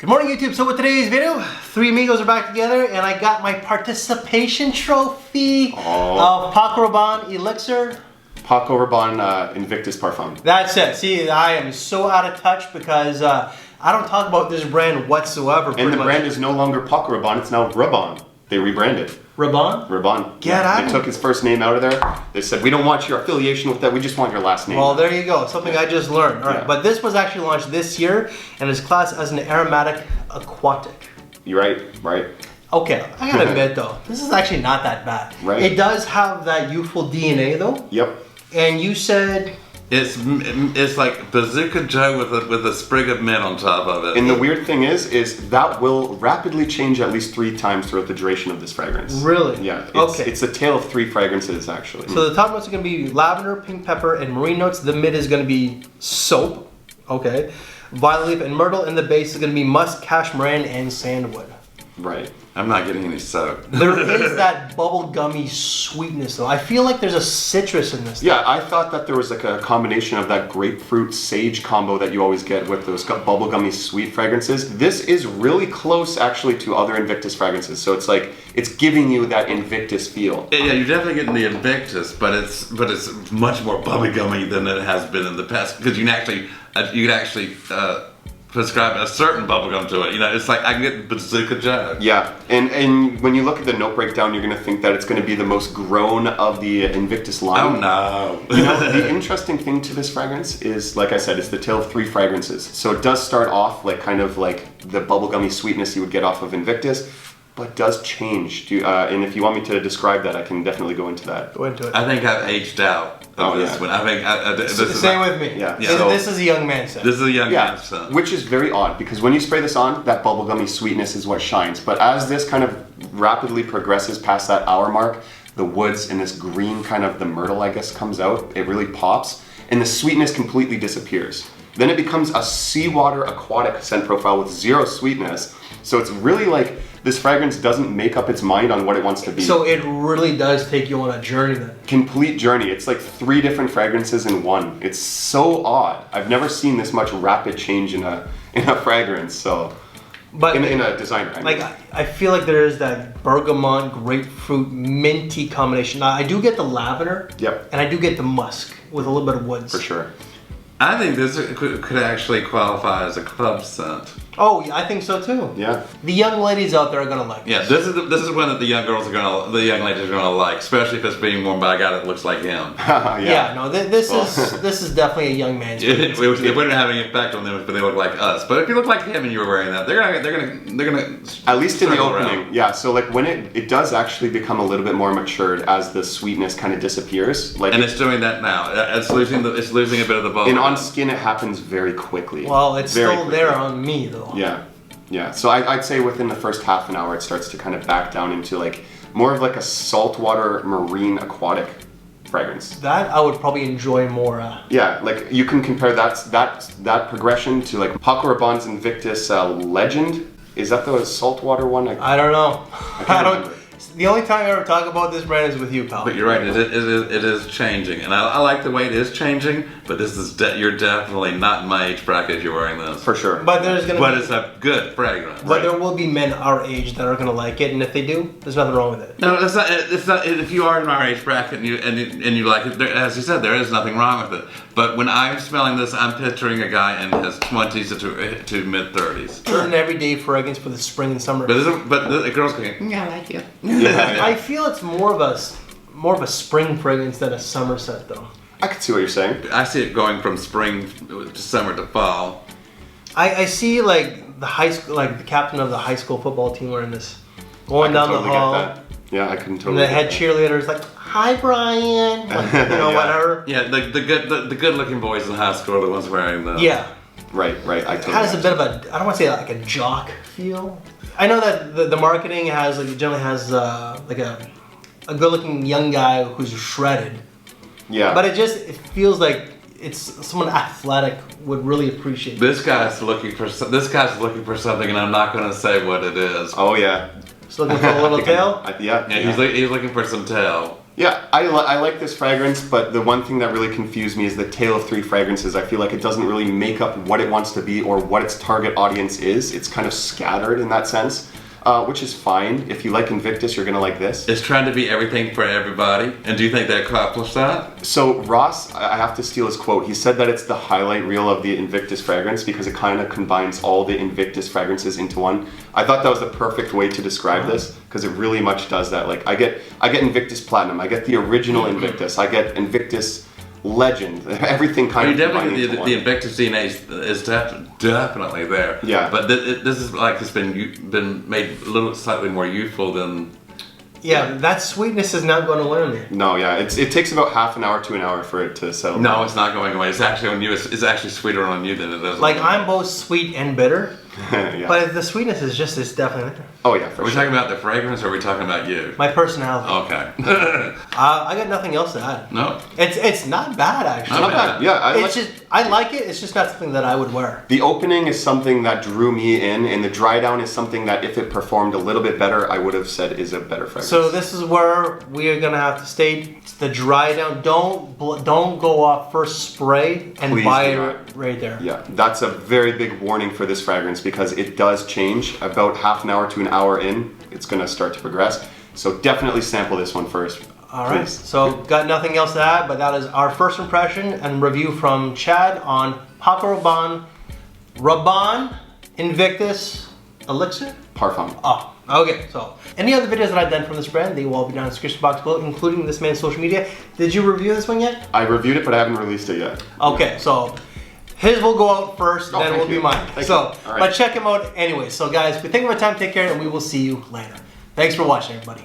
Good morning, YouTube. So with today's video, three amigos are back together and I got my participation trophy of Paco Rabanne Elixir. Paco Rabanne Invictus Parfum. That's it. See, I am so out of touch because I don't talk about this brand whatsoever. And the brand is no longer Paco Rabanne, it's now Rabanne. They rebranded. Rabanne? Rabanne. Get out. They took his first name out of there. They said, we don't want your affiliation with that, we just want your last name. Well, there you go. Something I just learned. All right, but this was actually launched this year and is classed as an Aromatic Aquatic. You're right. Okay, I gotta admit though, this is actually not that bad. Right. It does have that youthful DNA though. Yep. And you said... It's like Bazooka Joe with a sprig of mint on top of it. And the weird thing is that will rapidly change at least 3 times throughout the duration of this fragrance. Really? Yeah. Okay. It's a tale of 3 fragrances actually. So the top notes are going to be lavender, pink pepper, and marine notes. The mid is going to be soap, okay, violet leaf and myrtle, and the base is going to be musk, cashmere, and sandalwood. Right. I'm not getting any soap. There is that bubblegummy sweetness though. I feel like there's a citrus in this. Yeah, I thought that there was like a combination of that grapefruit sage combo that you always get with those bubblegummy sweet fragrances. This is really close actually to other Invictus fragrances. So it's like, it's giving you that Invictus feel. Yeah, you're definitely getting the Invictus, but it's much more bubblegummy than it has been in the past because you can actually prescribe a certain bubblegum to it. You know, it's like I can get Bazooka Joe. Yeah, and when you look at the note breakdown, you're going to think that it's going to be the most grown of the Invictus line. Oh no. You know, the interesting thing to this fragrance is, like I said, it's the tale of 3 fragrances. So it does start off like kind of like the bubblegummy sweetness you would get off of Invictus, but does change. And if you want me to describe that, I can definitely go into that. Go into it. I think I've aged out of this one. I think this is same with me. Yeah. So, So- this is a young man scent. This is a young Yeah, man's scent. which is very odd because when you spray this on, that bubblegummy sweetness is what shines. But as this kind of rapidly progresses past that hour mark, the woods and this green kind of the myrtle, I guess, comes out. It really pops, and the sweetness completely disappears. Then it becomes a seawater aquatic scent profile with 0 sweetness. So it's really like this fragrance doesn't make up its mind on what it wants to be. So it really does take you on a journey then. Complete journey. It's like 3 different fragrances in one. It's so odd. I've never seen this much rapid change in a fragrance. So, But in a designer. I mean. like I feel like there is that bergamot, grapefruit, minty combination. Now, I do get the lavender. Yep. And I do get the musk with a little bit of woods. For sure. I think this could actually qualify as a club scent. Oh, yeah, I think so too. Yeah. The young ladies out there are gonna like Yeah, this. this is one that the young ladies are gonna like, especially if it's being worn by a guy that looks like him. Yeah, no, this is definitely a young man's. It wouldn't have any effect on them if they look like us. But if you look like him and you were wearing that, they're gonna. At least in the circle opening. around. Yeah. So like when it does actually become a little bit more matured as the sweetness kind of disappears. Like And it's doing that now. It's losing a bit of the bubble. and on skin it happens very quickly. Well, it's Very still quickly. there on me though. Yeah. Yeah. So I'd say within the first half an hour it starts to kind of back down into like more of like a saltwater marine aquatic fragrance. That I would probably enjoy more. Yeah, like you can compare that progression to like Paco Rabanne's Invictus Legend. Is that the saltwater one? I don't know. can't remember. The only time I ever talk about this brand is with you, pal. But you're right. It is changing, and I like the way it is changing. But this is you're definitely not in my age bracket if you're wearing this. For sure. But there's gonna But be, it's a good fragrance. but there will be men our age that are gonna like it, and if they do, there's nothing wrong with it. No, it's not. It's not. If you are in our age bracket and you like it, as you said, there is nothing wrong with it. But when I'm smelling this, I'm picturing a guy in his 20s to mid 30s. This is an everyday fragrance for the spring and summer. But the girl's going, yeah, I like it. Yeah. I feel it's more of a spring fragrance than a summer scent, though. I can see what you're saying. I see it going from spring to summer to fall. I see like the high school, like the captain of the high school football team wearing this, I going can down totally the hall, get that. Yeah, I can and totally the head get that. cheerleader's like, "Hi, Brian," like, you know, Yeah. whatever. Yeah, the good looking boys in high school are the ones wearing the. Yeah. Right. I It totally has a bit of a, I don't want to say like a jock feel. I know that the marketing has like, generally has like a good looking young guy who's shredded. Yeah. But it feels like it's someone athletic would really appreciate This guy's looking for something, and I'm not going to say what it is. Oh yeah. Just looking for a little tail. Yeah. Yeah, he's looking for some tail. Yeah, I like this fragrance, but the one thing that really confused me is the tale of three fragrances. I feel like it doesn't really make up what it wants to be or what its target audience is. It's kind of scattered in that sense, which is fine. If you like Invictus, you're gonna like this. It's trying to be everything for everybody. And do you think they accomplished that? So Ross, I have to steal his quote. He said that it's the highlight reel of the Invictus fragrance because it kind of combines all the Invictus fragrances into one. I thought that was the perfect way to describe this because it really much does that. Like I get Invictus Platinum, I get the original Invictus, I get Invictus Legend, everything kind of definitely combined into the one. Invictus DNA is definitely there. Yeah. But this is like it's been made a little slightly more youthful than. Yeah, that sweetness is not going to win me. No, yeah, it takes about half an hour to an hour for it to settle. No, it's not going away. It's actually on you. It's actually sweeter on you than it is. Like on I'm both sweet and bitter, Yeah. but the sweetness is definitely there. Oh yeah, for Are we sure. talking about the fragrance or are we talking about you? My personality. Okay. I got nothing else to add. No. It's not bad actually. Not bad. Yeah, I like it. It's just not something that I would wear. The opening is something that drew me in, and the dry down is something that if it performed a little bit better, I would have said is a better fragrance. So this is where we are gonna have to state it's the dry down. Don't go off first spray and Please buy do it not. right there. Yeah, that's a very big warning for this fragrance because it does change about half an hour to an hour in. It's gonna start to progress. So definitely sample this one first. All right. Please. So got nothing else to add, but that is our first impression and review from Chad on Paco Rabanne Invictus Elixir. Parfum. Oh, okay. So any other videos that I've done from this brand, they will all be down in the description box below, including this man's social media. Did you review this one yet? I reviewed it, but I haven't released it yet. Okay, so his will go out first, then thank will be you. mine. Thank So, you. All right. but check him out anyway. So guys, we thank you for your time. Take care, and we will see you later. Thanks for watching, everybody.